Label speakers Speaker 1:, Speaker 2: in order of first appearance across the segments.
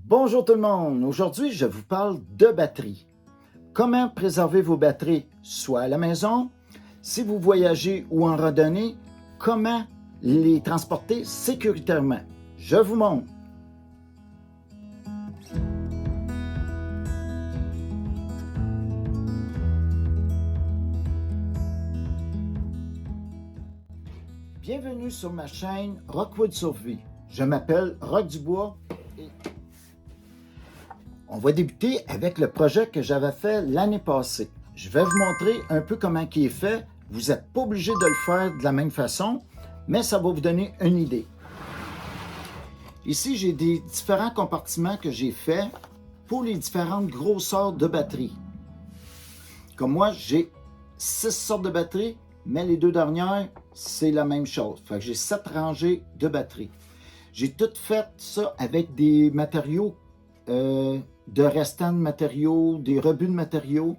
Speaker 1: Bonjour tout le monde, aujourd'hui je vous parle de batterie. Comment préserver vos batteries, soit à la maison, si vous voyagez ou en randonnée, comment les transporter sécuritairement. Je vous montre. Bienvenue sur ma chaîne Rockwood Survie. Je m'appelle Rock Dubois et on va débuter avec le projet que j'avais fait l'année passée. Je vais vous montrer un peu comment il est fait. Vous n'êtes pas obligé de le faire de la même façon, mais ça va vous donner une idée. Ici, j'ai des différents compartiments que j'ai faits pour les différentes grosseurs de batterie. Comme moi, j'ai 6 sortes de batteries, mais les deux dernières, c'est la même chose. Fait que j'ai 7 rangées de batteries. J'ai tout fait ça avec des matériaux de restants de matériaux, des rebuts de matériaux.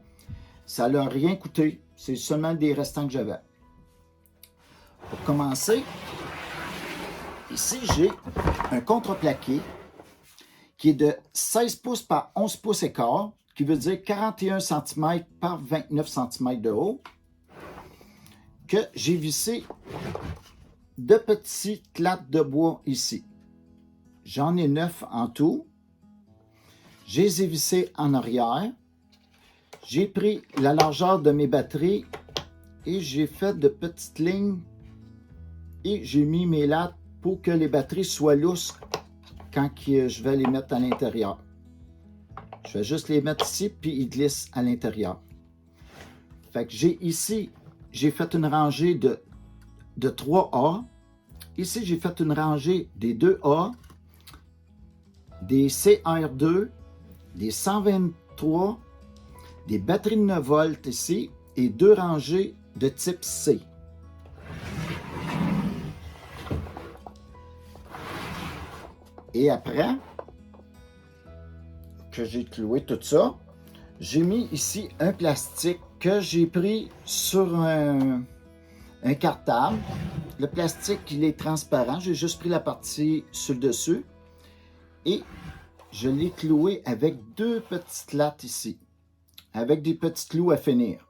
Speaker 1: Ça n'a rien coûté. C'est seulement des restants que j'avais. Pour commencer, ici j'ai un contreplaqué qui est de 16 pouces par 11 pouces et quart, qui veut dire 41 cm par 29 cm de haut, que j'ai vissé de petites lattes de bois ici. J'en ai 9 en tout. Je les ai vissés en arrière. J'ai pris la largeur de mes batteries et j'ai fait de petites lignes et j'ai mis mes lattes pour que les batteries soient lousses quand je vais les mettre à l'intérieur. Je vais juste les mettre ici puis ils glissent à l'intérieur. Fait que j'ai fait une rangée de 3A. Ici, j'ai fait une rangée des 2A, des CR2, des 123, des batteries de 9 volts ici et 2 rangées de type C. Et après que j'ai cloué tout ça, j'ai mis ici un plastique que j'ai pris sur un cartable. Le plastique, il est transparent. J'ai juste pris la partie sur le dessus et je l'ai cloué avec 2 petites lattes ici, avec des petits clous à finir.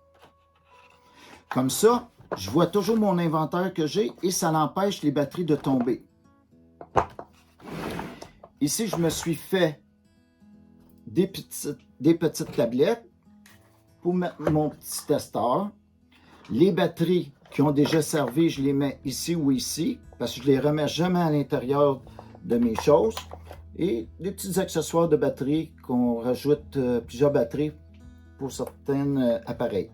Speaker 1: Comme ça, je vois toujours mon inventaire que j'ai et ça l'empêche les batteries de tomber. Ici, je me suis fait des petites tablettes pour mettre mon petit testeur. Les batteries qui ont déjà servi, je les mets ici ou ici, parce que je ne les remets jamais à l'intérieur de mes choses. Et des petits accessoires de batterie qu'on rajoute plusieurs batteries pour certains appareils.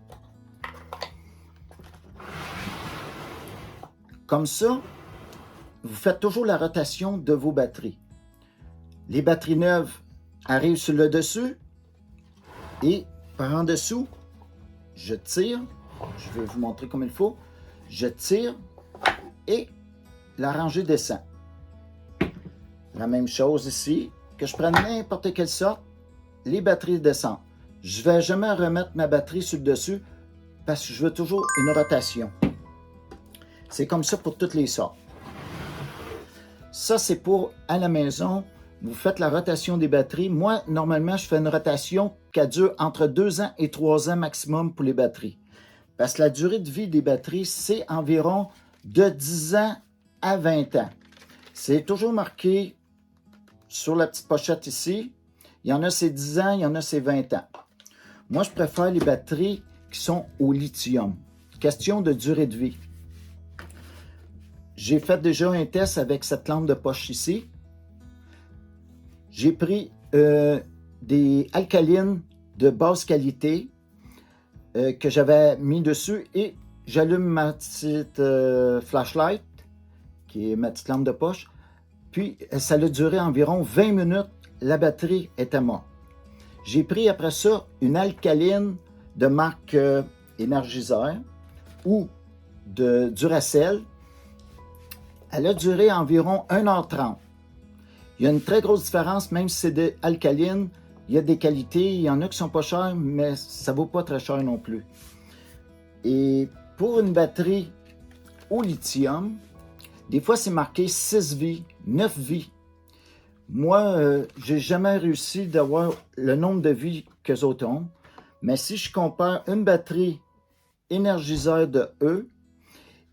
Speaker 1: Comme ça, vous faites toujours la rotation de vos batteries. Les batteries neuves arrivent sur le dessus et par en dessous, je tire. Je vais vous montrer comme il faut. Je tire et la rangée descend. La même chose ici, que je prenne n'importe quelle sorte, les batteries descendent. Je ne vais jamais remettre ma batterie sur le dessus parce que je veux toujours une rotation. C'est comme ça pour toutes les sortes. Ça, c'est pour à la maison. Vous faites la rotation des batteries. Moi, normalement, je fais une rotation qui dure entre 2 ans et 3 ans maximum pour les batteries. Parce que la durée de vie des batteries, c'est environ de 10 ans à 20 ans. C'est toujours marqué sur la petite pochette ici. Il y en a c'est 10 ans, il y en a c'est 20 ans. Moi, je préfère les batteries qui sont au lithium. Question de durée de vie. J'ai fait déjà un test avec cette lampe de poche ici. J'ai pris des alcalines de basse qualité que j'avais mis dessus et j'allume ma petite flashlight, qui est ma petite lampe de poche. Puis, ça a duré environ 20 minutes. La batterie était morte. J'ai pris après ça une alcaline de marque Energizer ou de Duracell. Elle a duré environ 1h30. Il y a une très grosse différence, même si c'est de alcaline. Il y a des qualités, il y en a qui sont pas chères, mais ça vaut pas très cher non plus. Et pour une batterie au lithium, des fois c'est marqué 6 vies, 9 vies. Moi, j'ai jamais réussi d'avoir le nombre de vies qu'eux autres ont. Mais si je compare une batterie énergiseur de E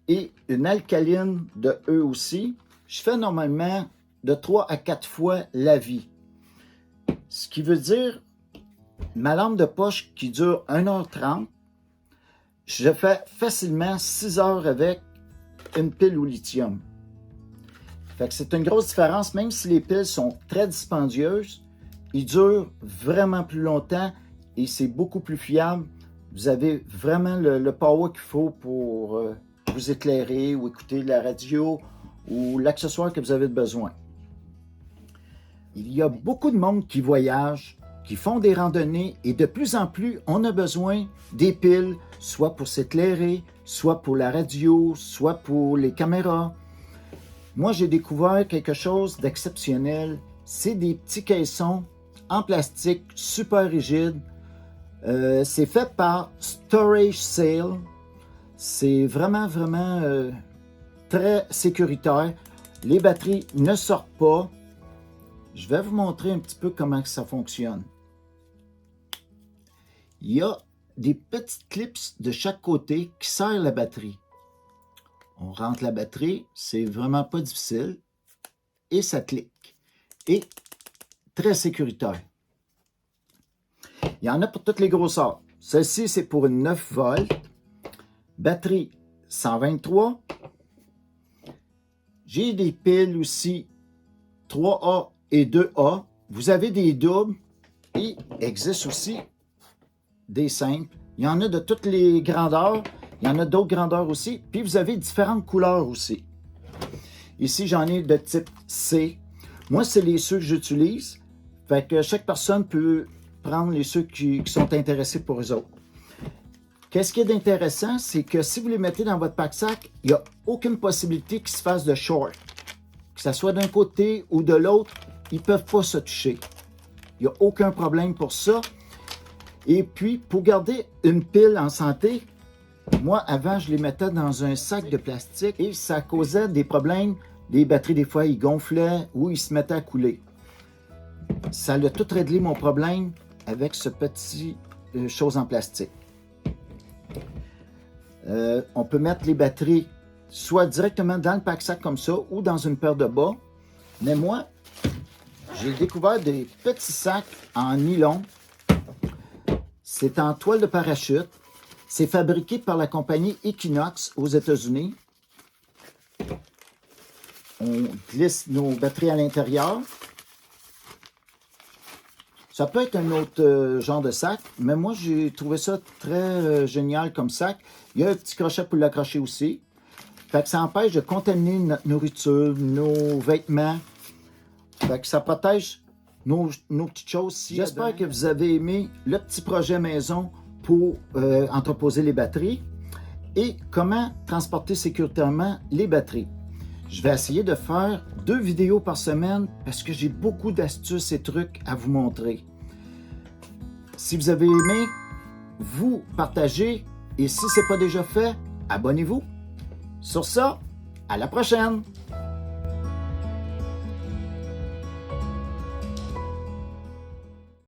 Speaker 1: et une alcaline de E aussi, je fais normalement de 3 à 4 fois la vie. Ce qui veut dire, ma lampe de poche qui dure 1h30, je fais facilement 6 heures avec une pile au lithium. Fait que c'est une grosse différence, même si les piles sont très dispendieuses, ils durent vraiment plus longtemps et c'est beaucoup plus fiable. Vous avez vraiment le power qu'il faut pour vous éclairer ou écouter la radio ou l'accessoire que vous avez besoin. Il y a beaucoup de monde qui voyage, qui font des randonnées et de plus en plus, on a besoin des piles, soit pour s'éclairer, soit pour la radio, soit pour les caméras. Moi, j'ai découvert quelque chose d'exceptionnel. C'est des petits caissons en plastique super rigides. C'est fait par Storage Sale. C'est vraiment très sécuritaire. Les batteries ne sortent pas. Je vais vous montrer un petit peu comment ça fonctionne. Il y a des petites clips de chaque côté qui serrent la batterie. On rentre la batterie, c'est vraiment pas difficile. Et ça clique. Et très sécuritaire. Il y en a pour toutes les grosseurs. Celle-ci, c'est pour une 9 volts. Batterie 123. J'ai des piles aussi 3A et 2A. Vous avez des doubles et il existe aussi des simples. Il y en a de toutes les grandeurs. Il y en a d'autres grandeurs aussi. Puis vous avez différentes couleurs aussi. Ici, j'en ai de type C. Moi, c'est ceux que j'utilise. Fait que chaque personne peut prendre ceux qui sont intéressés pour eux autres. Qu'est-ce qui est d'intéressant, c'est que si vous les mettez dans votre pack-sac, il n'y a aucune possibilité qu'ils se fassent de short. Que ce soit d'un côté ou de l'autre, ils ne peuvent pas se toucher. Il n'y a aucun problème pour ça. Et puis, pour garder une pile en santé, moi, avant, je les mettais dans un sac de plastique et ça causait des problèmes. Les batteries, des fois, ils gonflaient ou ils se mettaient à couler. Ça a tout réglé mon problème avec ce petit chose en plastique. On peut mettre les batteries soit directement dans le pack-sac comme ça ou dans une paire de bas. Mais moi, j'ai découvert des petits sacs en nylon. C'est en toile de parachute. C'est fabriqué par la compagnie Equinox aux États-Unis. On glisse nos batteries à l'intérieur. Ça peut être un autre genre de sac, mais moi, j'ai trouvé ça très génial comme sac. Il y a un petit crochet pour l'accrocher aussi. Fait que ça empêche de contaminer notre nourriture, nos vêtements. Fait que ça protège nos petites choses. J'espère que vous avez aimé le petit projet maison pour entreposer les batteries et comment transporter sécuritairement les batteries. Je vais essayer de faire 2 vidéos par semaine parce que j'ai beaucoup d'astuces et trucs à vous montrer. Si vous avez aimé, vous partagez et si ce n'est pas déjà fait, abonnez-vous. Sur ça, à la prochaine!